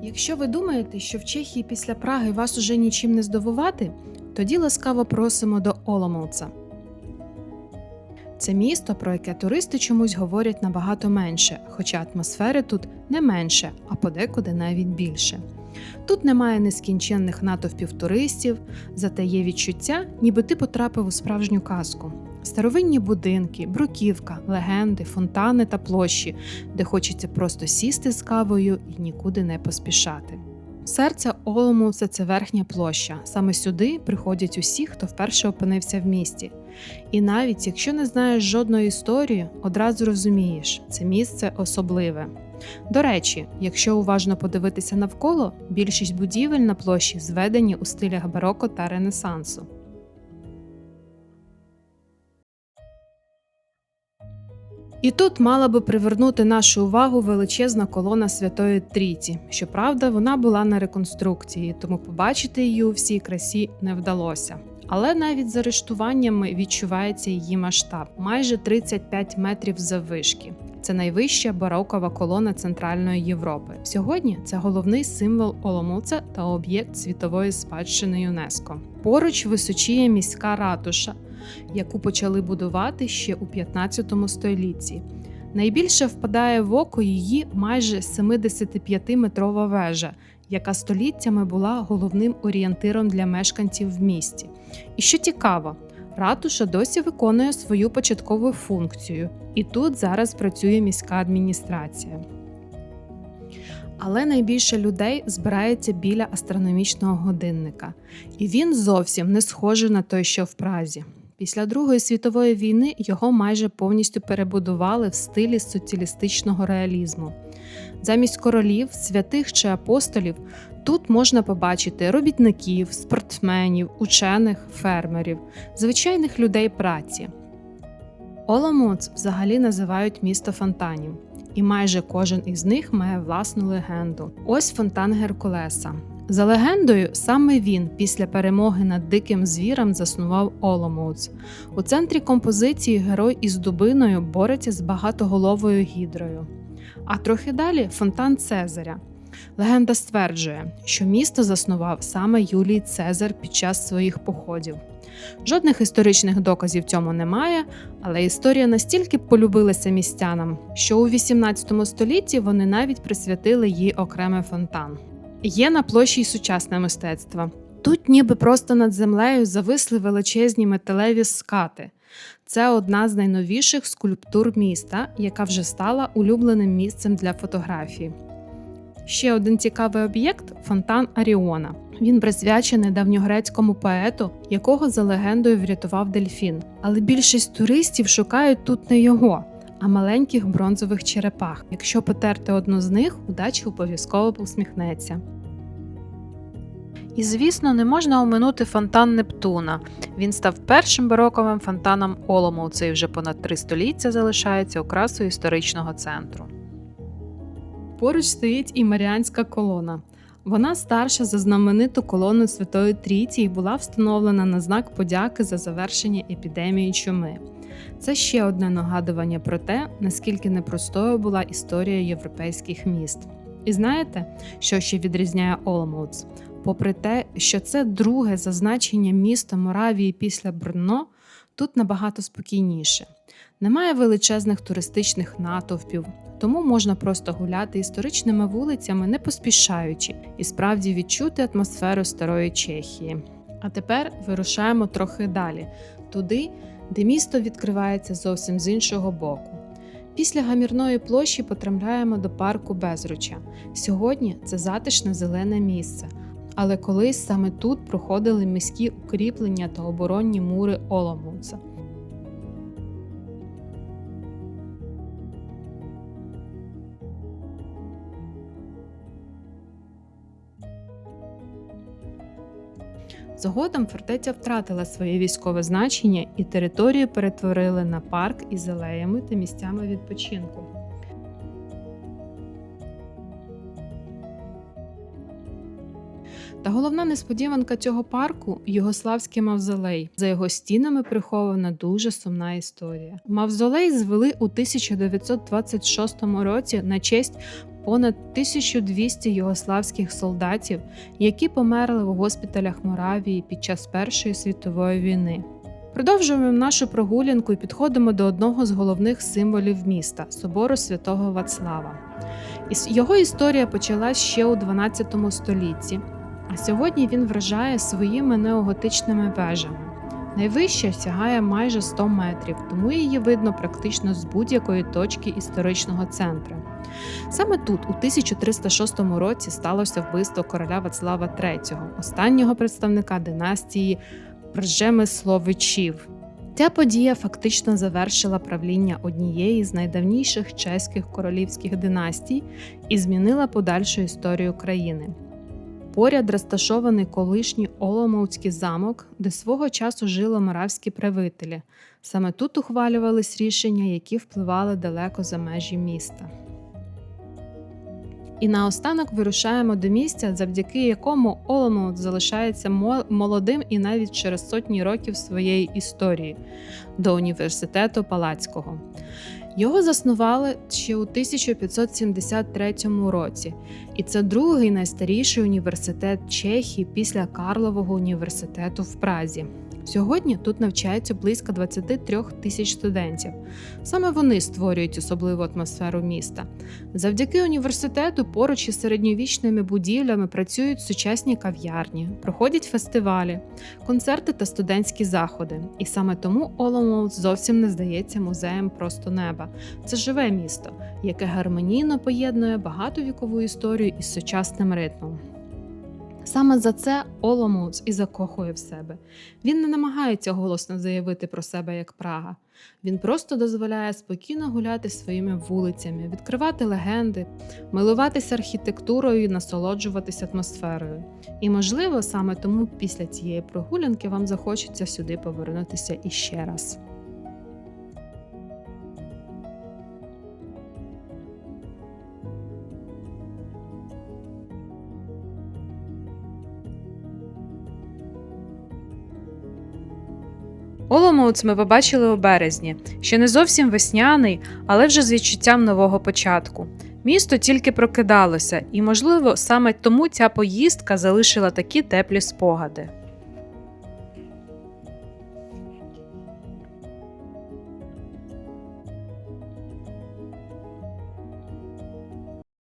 Якщо ви думаєте, що в Чехії після Праги вас уже нічим не здивувати, тоді ласкаво просимо до Оломouca. Це місто, про яке туристи чомусь говорять набагато менше, хоча атмосфери тут не менше, а подекуди навіть більше. Тут немає нескінченних натовпів туристів, зате є відчуття, ніби ти потрапив у справжню казку. Старовинні будинки, бруківка, легенди, фонтани та площі, де хочеться просто сісти з кавою і нікуди не поспішати. Серце Оломouca – це верхня площа. Саме сюди приходять усі, хто вперше опинився в місті. І навіть якщо не знаєш жодної історії, одразу розумієш – це місце особливе. До речі, якщо уважно подивитися навколо, більшість будівель на площі зведені у стилях бароко та ренесансу. І тут мала би привернути нашу увагу величезна колона Святої Трійці. Щоправда, вона була на реконструкції, тому побачити її у всій красі не вдалося. Але навіть з арештуваннями відчувається її масштаб – майже 35 метрів заввишки. Це найвища барокова колона Центральної Європи. Сьогодні це головний символ Оломouca та об'єкт світової спадщини ЮНЕСКО. Поруч височіє міська ратуша, яку почали будувати ще у 15 столітті. Найбільше впадає в око її майже 75-метрова вежа, яка століттями була головним орієнтиром для мешканців в місті. І що цікаво, ратуша досі виконує свою початкову функцію, і тут зараз працює міська адміністрація. Але найбільше людей збирається біля астрономічного годинника. І він зовсім не схожий на той, що в Празі. Після Другої світової війни його майже повністю перебудували в стилі соціалістичного реалізму. Замість королів, святих чи апостолів тут можна побачити робітників, спортсменів, учених, фермерів, звичайних людей праці. Оломouc взагалі називають місто фонтанів, і майже кожен із них має власну легенду. Ось фонтан Геркулеса. За легендою, саме він після перемоги над диким звіром заснував Оломouc. У центрі композиції герой із дубиною бореться з багатоголовою гідрою. А трохи далі – фонтан Цезаря. Легенда стверджує, що місто заснував саме Юлій Цезар під час своїх походів. Жодних історичних доказів цьому немає, але історія настільки полюбилася містянам, що у 18 столітті вони навіть присвятили їй окремий фонтан. Є на площі й сучасне мистецтво. Тут ніби просто над землею зависли величезні металеві скати. Це одна з найновіших скульптур міста, яка вже стала улюбленим місцем для фотографій. Ще один цікавий об'єкт – фонтан Аріона. Він присвячений давньогрецькому поету, якого за легендою врятував дельфін. Але більшість туристів шукають тут не його, а маленьких бронзових черепах. Якщо потерти одну з них, удача обов'язково посміхнеться. І, звісно, не можна оминути фонтан Нептуна. Він став першим бароковим фонтаном Оломouca і вже понад 3 століття залишається окрасою історичного центру. Поруч стоїть і Маріанська колона. Вона старша за знамениту колону Святої Трійці і була встановлена на знак подяки за завершення епідемії чуми. Це ще одне нагадування про те, наскільки непростою була історія європейських міст. І знаєте, що ще відрізняє Оломouc? Попри те, що це друге за значенням місто Моравії після Брно, тут набагато спокійніше. Немає величезних туристичних натовпів, тому можна просто гуляти історичними вулицями, не поспішаючи, і справді відчути атмосферу старої Чехії. А тепер вирушаємо трохи далі, туди, де місто відкривається зовсім з іншого боку. Після гамірної площі потрапляємо до парку Безруча. Сьогодні це затишне зелене місце, але колись саме тут проходили міські укріплення та оборонні мури Оломouca. Згодом фортеця втратила своє військове значення і територію перетворили на парк із алеями та місцями відпочинку. Та головна несподіванка цього парку – Югославський мавзолей. За його стінами прихована дуже сумна історія. Мавзолей звели у 1926 році на честь понад 1200 югославських солдатів, які померли в госпіталях Моравії під час Першої світової війни. Продовжуємо нашу прогулянку і підходимо до одного з головних символів міста – собору Святого Вацлава. Його історія почалась ще у 12 столітті, а сьогодні він вражає своїми неоготичними вежами. Найвища сягає майже 100 метрів, тому її видно практично з будь-якої точки історичного центру. Саме тут, у 1306 році, сталося вбивство короля Вацлава III, останнього представника династії Пржемисловичів. Ця подія фактично завершила правління однієї з найдавніших чеських королівських династій і змінила подальшу історію країни. Поряд розташований колишній Оломouцький замок, де свого часу жили моравські правителі. Саме тут ухвалювались рішення, які впливали далеко за межі міста. І наостанок вирушаємо до місця, завдяки якому Оломouc залишається молодим і навіть через сотні років своєї історії – до університету Палацького. Його заснували ще у 1573 році, і це другий найстаріший університет Чехії після Карлового університету в Празі. Сьогодні тут навчається близько 23 тисяч студентів. Саме вони створюють особливу атмосферу міста. Завдяки університету поруч із середньовічними будівлями працюють сучасні кав'ярні, проходять фестивалі, концерти та студентські заходи. І саме тому Оломouc зовсім не здається музеєм просто неба. Це живе місто, яке гармонійно поєднує багатовікову історію із сучасним ритмом. Саме за це Оломouc і закохує в себе. Він не намагається голосно заявити про себе як Прага. Він просто дозволяє спокійно гуляти своїми вулицями, відкривати легенди, милуватися архітектурою і насолоджуватися атмосферою. І, можливо, саме тому після цієї прогулянки вам захочеться сюди повернутися іще раз. Оломouc ми побачили у березні. Ще не зовсім весняний, але вже з відчуттям нового початку. Місто тільки прокидалося, і, можливо, саме тому ця поїздка залишила такі теплі спогади.